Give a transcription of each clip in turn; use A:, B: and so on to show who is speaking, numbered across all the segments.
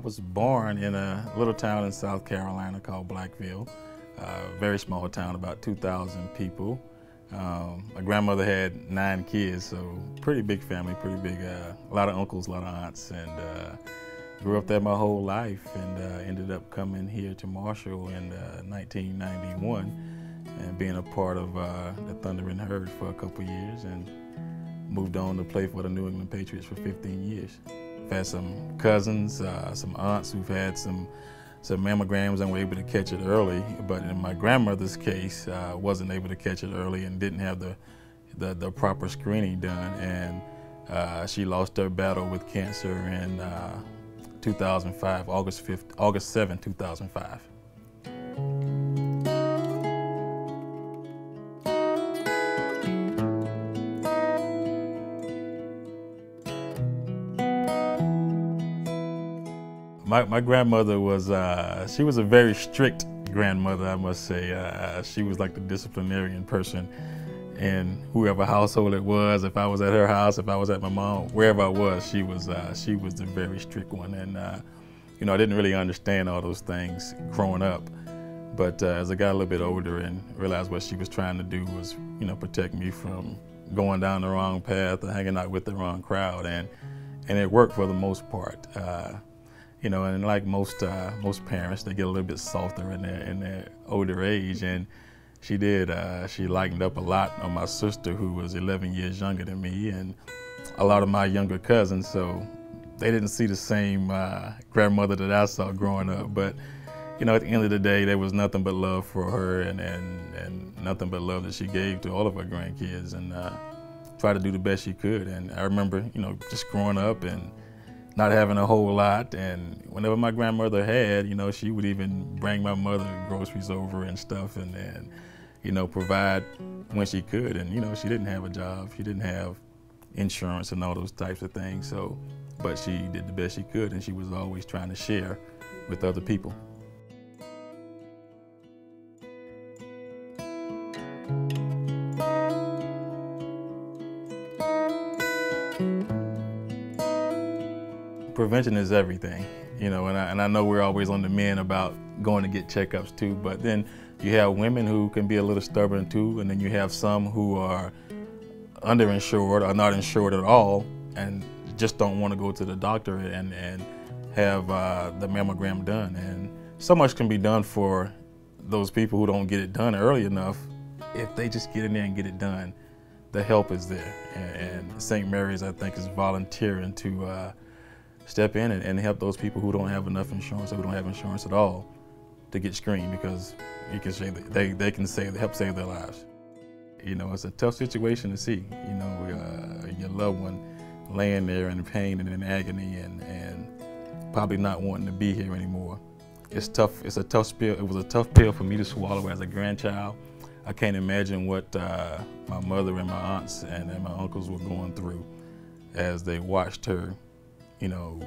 A: was born in a little town in South Carolina called Blackville, a very small town, about 2,000 people. My grandmother had 9 kids, so pretty big family, pretty big, a lot of uncles, a lot of aunts, and grew up there my whole life, and ended up coming here to Marshall in 1991 and being a part of the Thundering Herd for a couple years, and moved on to play for the New England Patriots for 15 years. I've had some cousins, some aunts who've had some mammograms and were able to catch it early, but in my grandmother's case, wasn't able to catch it early and didn't have the proper screening done, and she lost her battle with cancer in 2005, August 7, 2005. My grandmother was, she was a very strict grandmother, I must say. She was like the disciplinarian person in whoever household it was. If I was at her house, if I was at my mom, wherever I was the very strict one. And you know, I didn't really understand all those things growing up. But as I got a little bit older and realized what she was trying to do was, you know, protect me from going down the wrong path or hanging out with the wrong crowd, and it worked for the most part. You know, and like most parents, they get a little bit softer in their older age, and she did. She lightened up a lot on my sister, who was 11 years younger than me, and a lot of my younger cousins. So they didn't see the same grandmother that I saw growing up. But you know, at the end of the day, there was nothing but love for her, and nothing but love that she gave to all of her grandkids, and tried to do the best she could. And I remember, you know, just growing up and not having a whole lot, and whenever my grandmother had, you know, she would even bring my mother groceries over and stuff, and you know, provide when she could. And you know, she didn't have a job, she didn't have insurance and all those types of things, so, but she did the best she could, and she was always trying to share with other people. Prevention is everything, you know, and I know we're always on the men about going to get checkups too, but then you have women who can be a little stubborn too, and then you have some who are underinsured or not insured at all and just don't want to go to the doctor and have the mammogram done. And so much can be done for those people who don't get it done early enough. If they just get in there and get it done, the help is there. And St. Mary's, I think, is volunteering to step in and help those people who don't have enough insurance or who don't have insurance at all to get screened, because you can say they can help save their lives. You know, it's a tough situation to see, you know, your loved one laying there in pain and in agony and probably not wanting to be here anymore. It's tough. It's a tough pill. It was a tough pill for me to swallow as a grandchild. I can't imagine what my mother and my aunts and my uncles were going through as they watched her, you know,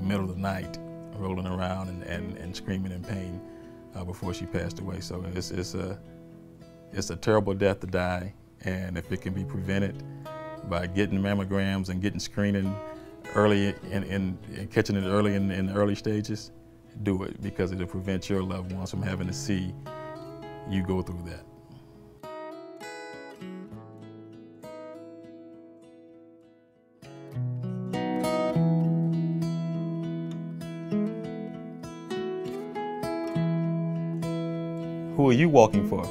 A: middle of the night, rolling around and screaming in pain before she passed away. So it's a terrible death to die, and if it can be prevented by getting mammograms and getting screening early and catching it early in the early stages, do it, because it'll prevent your loved ones from having to see you go through that. Who are you walking for?